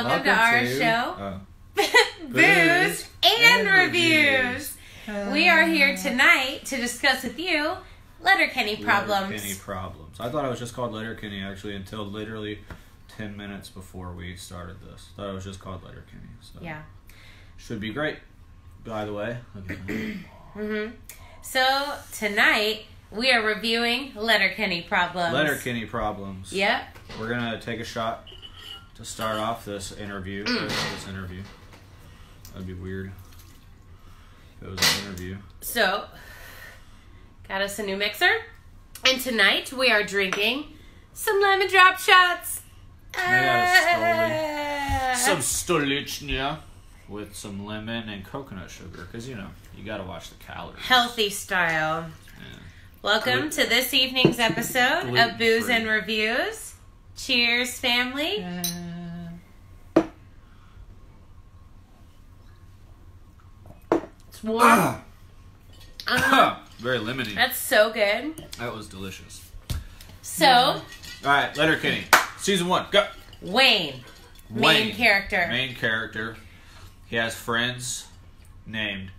Welcome to our show, Booze and Reviews. We are here tonight to discuss with you Letterkenny problems. Letterkenny problems. I thought it was just called Letterkenny actually until literally 10 minutes before we started this. I thought it was just called Letterkenny. So. Yeah. Should be great, by the way. So tonight we are reviewing Letterkenny problems. Letterkenny problems. Yep. We're gonna take a shot to start off this interview. That'd be weird if it was an interview. So, got us a new mixer, and tonight we are drinking some lemon drop shots. Some stolichnia with some lemon and coconut sugar, because you gotta watch the calories. Healthy style. Yeah. Welcome to this evening's episode of Booze and Reviews. Cheers, family. It's warm. Very lemony. That's so good. That was delicious. So, alright, Letterkenny. Season 1, go! Wayne. Main character. Main character. He has friends named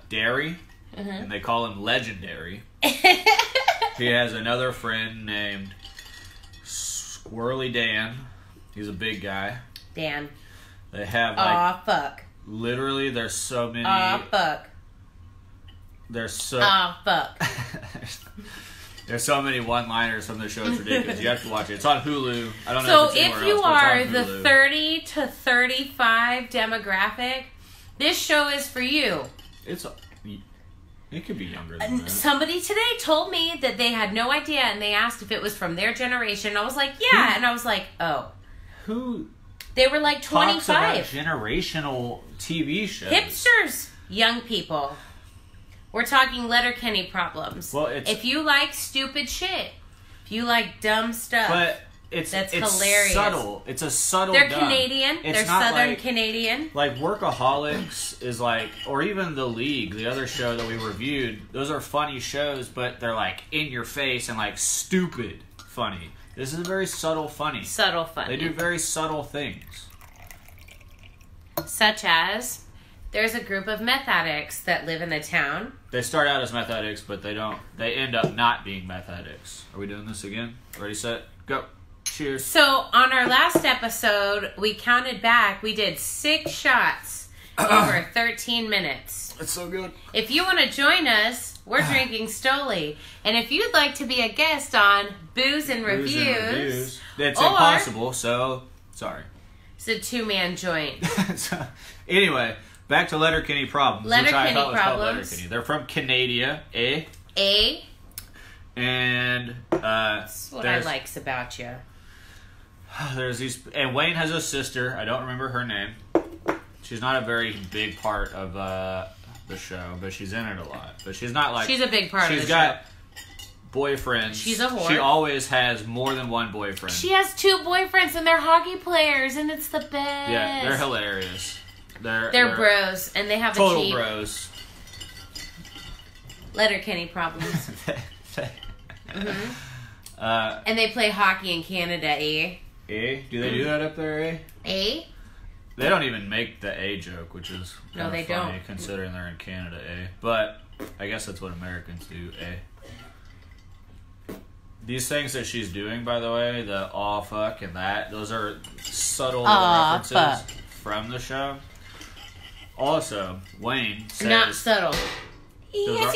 Derry, and they call him Legendary. He has another friend named Squirrely Dan. He's a big guy. Dan. They have Aw, fuck. Literally, there's so many. Aw, fuck. There's so. Aw, fuck. There's so many one-liners from the show. It's ridiculous. You have to watch it. It's on Hulu. I don't So know if it's anywhere if you else, but are it's on the Hulu. 30 to 35 demographic, this show is for you. It could be younger than that. Somebody today told me that they had no idea, and they asked if it was from their generation. I was like, yeah. And I was like, oh. Who They were like talks about 25. generational TV shows? Hipsters. Young people. We're talking Letterkenny problems. Well, if you like stupid shit, if you like dumb stuff. But it's hilarious. Subtle. It's a subtle. They're dumb. Canadian. It's They're not Southern like, Canadian. Like Workaholics is like, or even The League, the other show that we reviewed. Those are funny shows, but they're like in your face and like stupid funny. This is a very subtle funny. Subtle funny. They do very subtle things. Such as, there's a group of meth addicts that live in the town. They start out as meth addicts, but they don't. They end up not being meth addicts. Are we doing this again? Ready, set, go. Cheers. So, on our last episode, we counted back. We did 6 shots over 13 minutes. It's so good. If you want to join us, we're drinking Stoli. And if you'd like to be a guest on Booze and Reviews, it's impossible, so sorry. It's a 2-man joint. So, anyway, back to Letterkenny problems. Which I thought was called Letterkenny. They're from Canada, eh? Eh? And that's what I likes about you. There's these, and Wayne has a sister. I don't remember her name. She's not a very big part of the show, but she's in it a lot. But she's not like she's a big part of the show. She's got boyfriends. She's a whore. She always has more than one boyfriend. She has 2 boyfriends, and they're hockey players, and it's the best. Yeah, they're hilarious. They're bros, and they have total achieved bros. Letterkenny problems. And they play hockey in Canada, eh? Eh? Do they do that up there, eh? Eh? They don't even make the A joke, which is kind of funny don't. considering they're in Canada, eh? But I guess that's what Americans do, eh? These things that she's doing, by the way, the aw fuck and that, those are subtle references from the show. Also, Wayne says... Not subtle. Yes.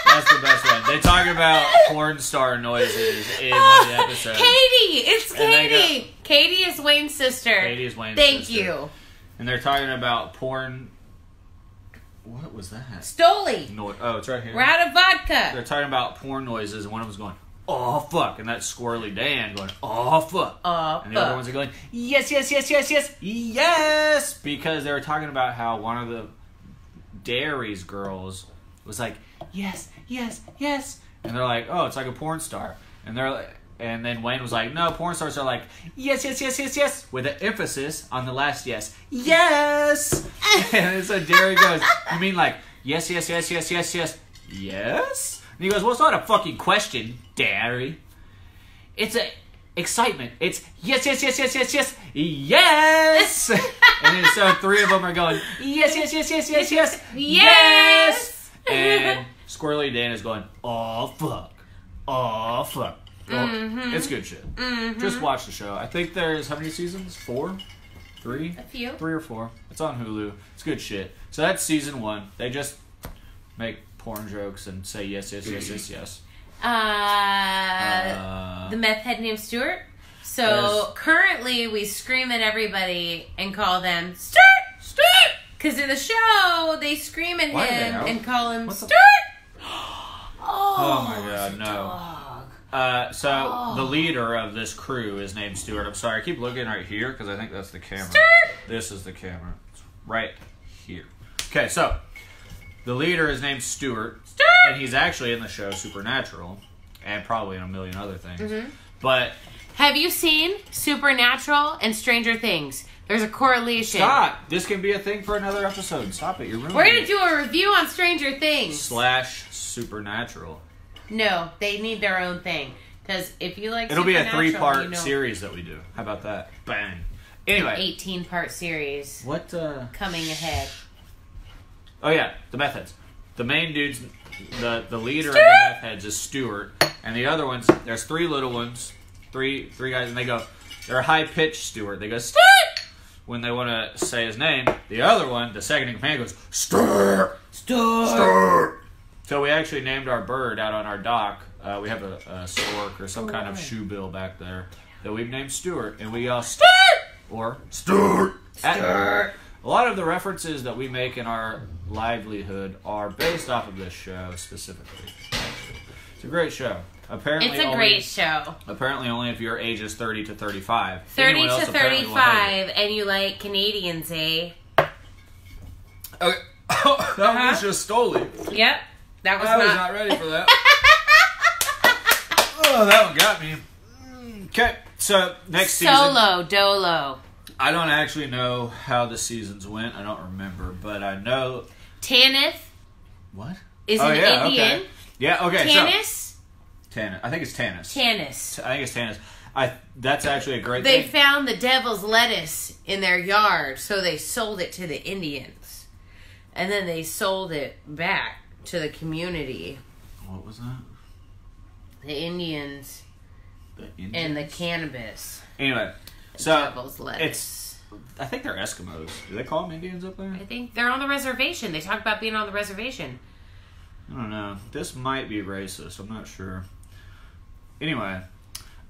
That's the best one. They talk about porn star noises in one of the episodes. Katie! It's Katie! Katie is Wayne's sister. Katie is Wayne's sister. Thank you. And they're talking about porn... What was that? Stoli. Oh, it's right here. We're out of vodka. They're talking about porn noises, and one of them's going, "Oh fuck," and that's Squirrely Dan going, "Oh fuck," and the other ones are going, "Yes, yes, yes, yes, yes, yes," because they were talking about how one of the Dairy's girls was like, "Yes, yes, yes," and they're like, "Oh, it's like a porn star," and they're like. And then Wayne was like, no, porn stars are like, yes, yes, yes, yes, yes, with an emphasis on the last yes. Yes! And so Derry goes, you mean like, yes, yes, yes, yes, yes, yes, yes? And he goes, well, it's not a fucking question, Derry. It's excitement. It's yes, yes, yes, yes, yes, yes, yes. And then so 3 of them are going, yes, yes, yes, yes, yes, yes, yes. And Squirrely Dan is going, oh, fuck. Oh, fuck. Well, it's good shit. Just watch the show. I think there's, how many seasons? 4? 3? A few. 3 or 4. It's on Hulu. It's good shit. So that's season 1. They just make porn jokes and say yes, yes, yes, yes, yes. The meth head named Stuart. So currently we scream at everybody and call them Stuart! Stuart! Because in the show they scream at him and call him Stuart! Oh my god, no. So the leader of this crew is named Stuart. I'm sorry, I keep looking right here because I think that's the camera. Stuart! This is the camera. It's right here. Okay, so the leader is named Stuart. Stuart! And he's actually in the show Supernatural. And probably in a million other things. But have you seen Supernatural and Stranger Things? There's a correlation. Stop! This can be a thing for another episode. Stop it, you're ruining it. We're going to do a review on Stranger Things. / Supernatural. No, they need their own thing. Because if you like it'll be a Supernatural, 3-part series that we do. How about that? Bang. Anyway. 18-part series. What, coming ahead. Oh yeah, the meth heads. The main dude's, the leader of the meth heads is Stuart. And the other ones, there's 3 little ones. Three guys, and they go, they're high-pitched Stuart. They go, Stuart! When they want to say his name. The other one, the second in command, goes, Stuart! Stuart! Stuart! So we actually named our bird out on our dock. We have a stork or some kind of shoebill back there that we've named Stuart. And we yell, Stuart! Or, Stuart! Stuart! A lot of the references that we make in our livelihood are based off of this show specifically. It's a great show. Apparently, it's a great show. Apparently, only if you're ages 30 to 35. 30 to 35, and you like Canadians, eh? Okay. That was just Stoli. Yep. That was I was not ready for that. Oh, that one got me. Okay, so next season. Solo Dolo. I don't actually know how the seasons went. I don't remember, but I know. Tanith. What? Is an Indian. Okay. Yeah, okay. Tanis? Tanis. I think it's Tanis. Tanis. I think it's Tanis. That's actually a great thing. They thing. found the devil's lettuce in their yard, so they sold it to the Indians. And then they sold it back to the community. What was that? The Indians. And the cannabis. Anyway, the devil's lettuce. I think they're Eskimos. Do they call them Indians up there? I think they're on the reservation. They talk about being on the reservation. I don't know. This might be racist. I'm not sure. Anyway,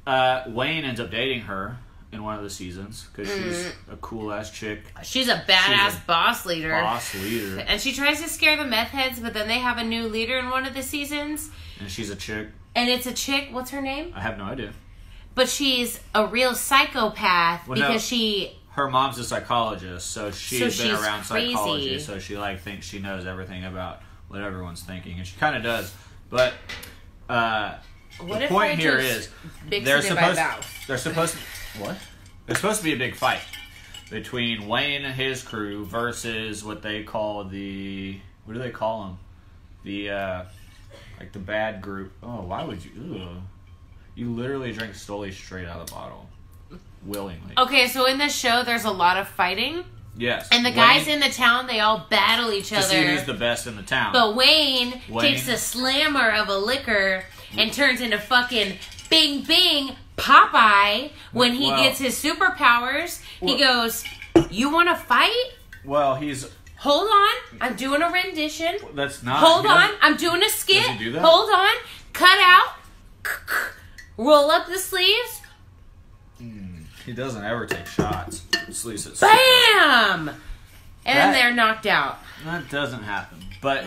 Wayne ends up dating her in one of the seasons because she's a cool-ass chick. She's a badass boss leader. Boss leader. And she tries to scare the meth heads, but then they have a new leader in one of the seasons. And she's a chick. And it's a chick. What's her name? I have no idea. But she's a real psychopath because she... Her mom's a psychologist, so she's been around crazy. Psychology, so she thinks she knows everything about what everyone's thinking, and she kind of does. But the point here is they're supposed to be a big fight between Wayne and his crew versus what they call what do they call them? The the bad group. Oh, why would you? Ugh. You literally drink Stoli straight out of the bottle. Willingly. Okay, so in this show, there's a lot of fighting. Yes. And the guys in the town, they all battle each other. To see who's the best in the town. But Wayne takes a slammer of a liquor and turns into fucking Bing Bing Popeye when he gets his superpowers. He goes, you want to fight? Well, he's... Hold on. I'm doing a rendition. That's not... Hold on. I'm doing a skit. Does he do that? Hold on. Cut out. Roll up the sleeves. He doesn't ever take shots. Bam! And then they're knocked out. That doesn't happen. But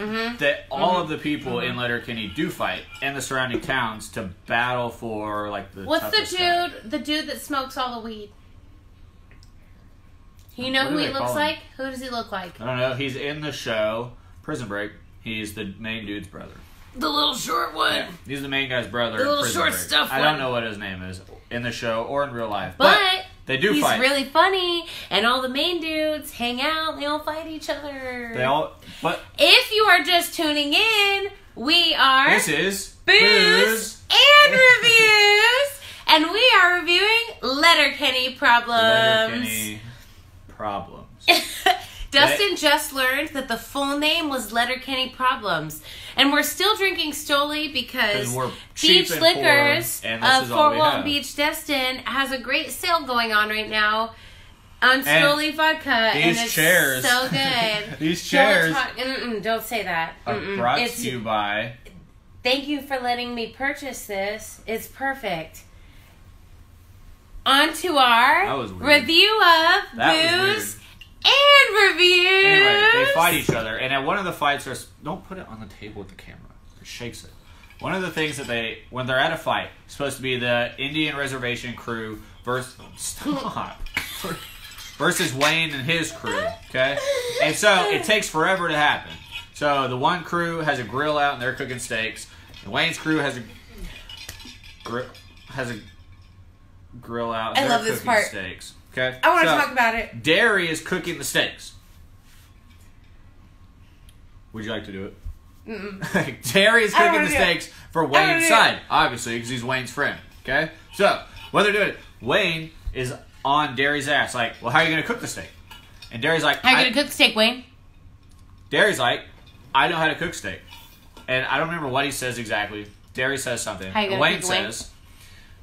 all of the people in Letterkenny do fight and the surrounding towns to battle for the What's the dude that smokes all the weed? You know who he looks like? Who does he look like? I don't know. He's in the show Prison Break. He's the main dude's brother. The little short one. Yeah, he's the main guy's brother. The little short stuff one. I don't know what his name is in the show or in real life. But they do fight. He's really funny, and all the main dudes hang out. They all fight each other. But if you are just tuning in, we are... This is Booze and Reviews, and we are reviewing Letterkenny problems. Letterkenny problems. Dustin just learned that the full name was Letterkenny Problems. And we're still drinking Stoli because we're Beach cheap and Liquors poor, and this of is all Fort we Walton have. Beach, Destin has a great sale going on right now on Stoli vodka. And it's chairs, so good. These chairs don't say that. are brought to you by... Thank you for letting me purchase this. It's perfect. On to our review of booze and reviews. Anyway, they fight each other, and at one of the fights, don't put it on the table with the camera. It shakes it. One of the things that when they're at a fight, it's supposed to be the Indian reservation crew versus Wayne and his crew. Okay, and so it takes forever to happen. So the one crew has a grill out and they're cooking steaks, and Wayne's crew has a grill out. And I love this part. Steaks. Okay, I want to talk about it. Derry is cooking the steaks. Would you like to do it? Derry is cooking the steaks for Wayne's side, obviously, because he's Wayne's friend. Okay? So, what they're doing, Wayne is on Derry's ass, like, well, how are you going to cook the steak? And Derry's like, how are you going to cook the steak, Wayne? Derry's like, I know how to cook steak. And I don't remember what he says exactly. Derry says something. How you gonna Wayne cook Wayne? says,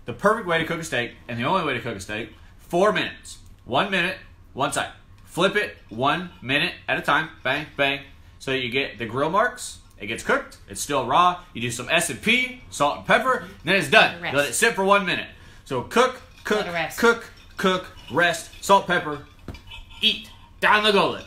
the perfect way to cook a steak, and the only way to cook a steak, 4 minutes. 1 minute, one side. Flip it 1 minute at a time. Bang, bang. So you get the grill marks. It gets cooked. It's still raw. You do some S&P, salt and pepper, and then it's done. You let it sit for 1 minute. So cook, rest, salt, pepper, eat. Down the gullet.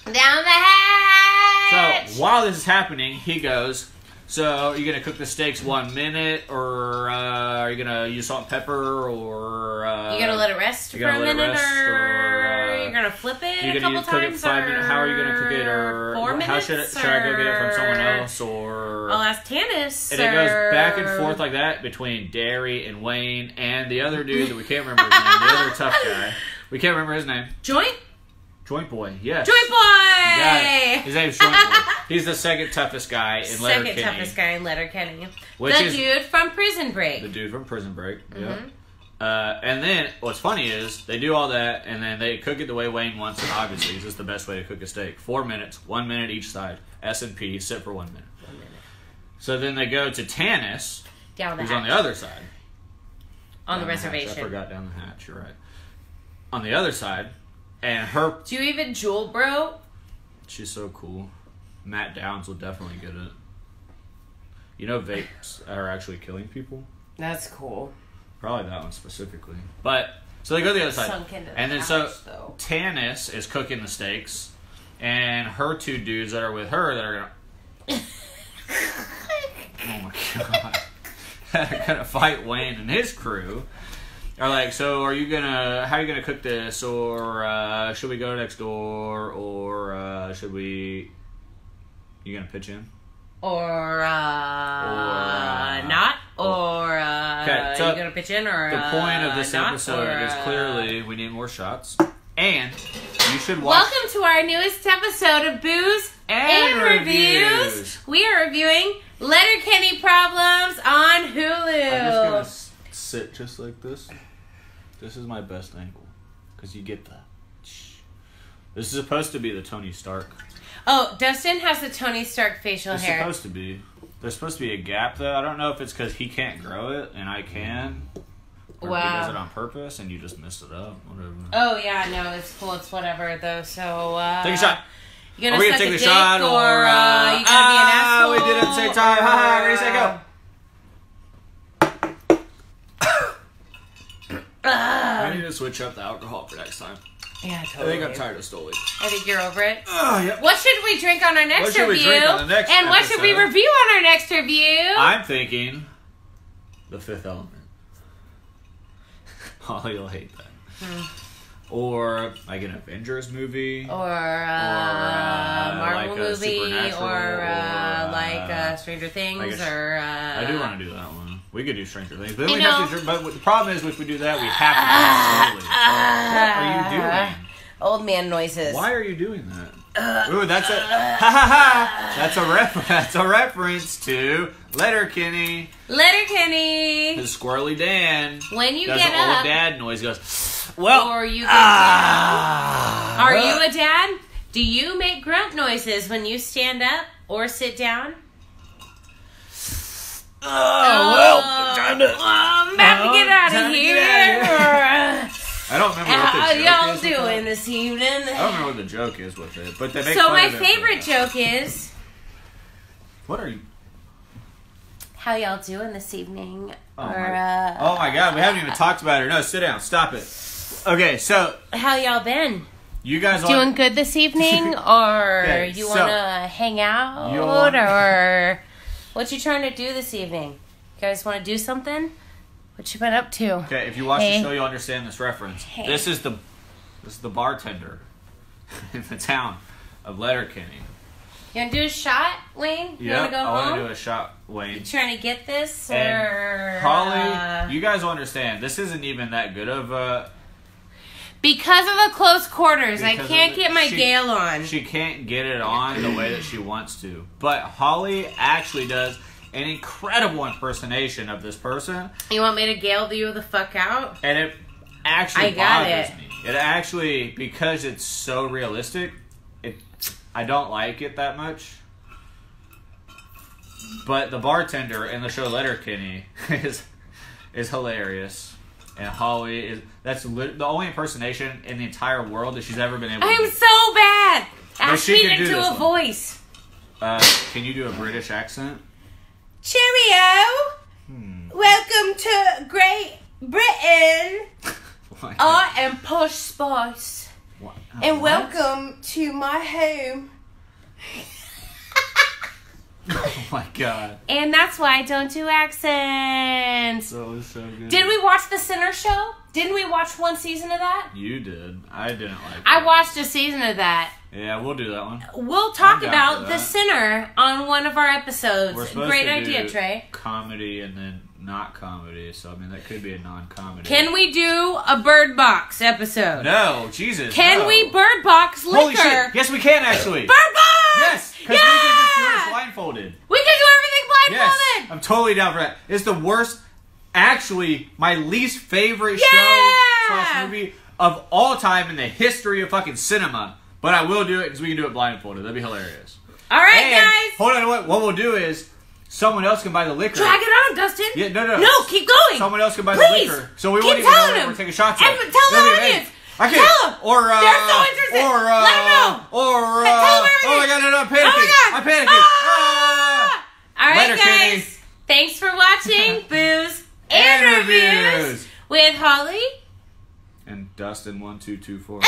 Down the hatch! So while this is happening, he goes, so are you going to cook the steaks 1 minute, or are you going to use salt and pepper, or... you going to let it rest for a minute, or you're going to flip it a couple times, cook it 5 minutes? How are you going to cook it, or 4 minutes? How should I go get it from someone else, or... I'll ask Tanis, And it goes back and forth like that between Derry and Wayne and the other dude that we can't remember his name, the other tough guy. We can't remember his name. Joint Boy, yes. Joint Boy! Yeah, his name's Joint Boy. He's the second toughest guy in Letterkenny. Second toughest guy in Letterkenny. The dude from Prison Break. The dude from Prison Break, yeah. And then, what's funny is, they do all that, and then they cook it the way Wayne wants it, obviously. This is the best way to cook a steak. 4 minutes, 1 minute each side. S&P, sit for 1 minute. 1 minute. So then they go to Tanis, who's on the other side. On the reservation. I forgot down the hatch, you're right. On the other side, and her... Do you even jewel, bro? She's so cool. Matt Downs will definitely get it. You know vapes are actually killing people? That's cool. Probably that one specifically. But, so they go to the other side. And then Tanis is cooking the steaks, and her two dudes that are with her that are going to... oh my god. That are going to fight Wayne and his crew. Are like, so how are you gonna cook this, or should we go next door, or should we, you gonna pitch in? Or not? Or okay, so you gonna pitch in, or the point of this episode is clearly we need more shots, and you should watch. Welcome to our newest episode of Booze and Reviews. We are reviewing Letterkenny Problems on Hulu. I'm just gonna sit just like this. This is my best angle, because you get the... This is supposed to be the Tony Stark. Oh, Dustin has the Tony Stark facial hair. It's supposed to be. There's supposed to be a gap, though. I don't know if it's because he can't grow it, and I can. Or if he does it on purpose, and you just messed it up. Whatever. Oh, yeah, no, it's cool. It's whatever, though. So, take a shot. You gonna suck take a the dick, shot, or you gonna be an asshole? We did it at the same time. Ha, ready, set, go. I need to switch up the alcohol for next time. Yeah, totally. I think I'm tired of Stoli. I think you're over it. Yep. What should we drink on our next review? And what should we review on our next review? I'm thinking The Fifth Element. Holly will hate that. Or like an Avengers movie. Or Marvel like movie. Or like Stranger Things. I do want to do that one. We could do Stranger Things. But, but the problem is if we do that, we have to do it slowly. What are you doing? Old man noises. Why are you doing that? Ooh, that's a ha ha ha. That's a reference to Letterkenny. Letterkenny. The Squirrely Dan. When you does get the up, old dad noise. Goes, well. or you get down. Are you a dad? Do you make grunt noises when you stand up or sit down? Well, time to. I'm about to get out of here. I don't remember what the How joke y'all is with doing that. this evening? I don't remember what the joke is with it, but they make So fun my of it favorite for that. joke is, What are you? how y'all doing this evening? Oh my God, we haven't even talked about it. No, sit down. Stop it. Okay, so How y'all been? you guys Doing good this evening, or Okay, you so- want to hang out, You want- or what you trying to do this evening? You guys want to do something? What you been up to? Okay, if you watch Hey. the show, you'll understand this reference. Hey. This is the bartender in the town of Letterkenny. You want to do a shot, Wayne? You Yeah, want to go I home? want to do a shot, Wayne. You trying to get this, And or Holly, you guys will understand. This isn't even that good of a. because of the close quarters, I Because can't of the- get my she- Gale on. She can't get it on the way that she wants to. But Holly actually does an incredible impersonation of this person, You want me to Gale you the fuck out? and it actually I got bothers it. me. It actually, because it's so realistic, I don't like it that much. But the bartender in the show Letterkenny is hilarious, and Holly that's the only impersonation in the entire world that she's ever been able to I'm do. so bad. Ask she me can to do do this a one. voice. Can you do a British accent? Cheerio. Welcome to Great Britain. Like, I am Posh Spice. what? And What? welcome to my home. Oh my God. And that's why I don't do accents. That was so good. Did we watch The Sinner Show? Didn't we watch one season of that? You did. I didn't like I it. watched a season of that. Yeah, we'll do that one. We'll talk I'm down about for The that. Sinner on one of our episodes. We're supposed Great to idea, do Trey. comedy and then not comedy, so I mean that could be a non-comedy. Can we do a Bird Box episode? No, Jesus. Can no. we Bird Box liquor? Holy shit! Yes, we can actually. Bird Box! Yes, because yeah! we can just do it blindfolded. We can do everything Yes, blindfolded. I'm totally down for that. It's the worst, actually, my least favorite Yeah! show/movie of all time in the history of fucking cinema. But I will do it because we can do it blindfolded. That'd be hilarious. All right, And guys. hold on, what we'll do is someone else can buy the liquor. Drag it on, Dustin. Yeah, no. No, keep going. Someone else can buy Please. the liquor, so we Keep won't even know telling that them. we're taking shots. And at it. tell the They'll be, audience. I can't. Tell them. Or They're so interested. Or Let them know. Or Tell them oh my everything. God, no, I'm panicking. Oh my God. I'm panicking. Ah! All right, Letterkenny. guys. Thanks for watching Booze and Reviews with Holly. And Dustin 1224.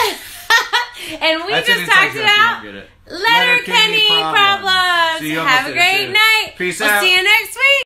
And we That's an just inside talked joke, about you don't get it. Letterkenny Letterkenny problems. See, you Have almost a did it, great too. night. Peace we'll out. see you next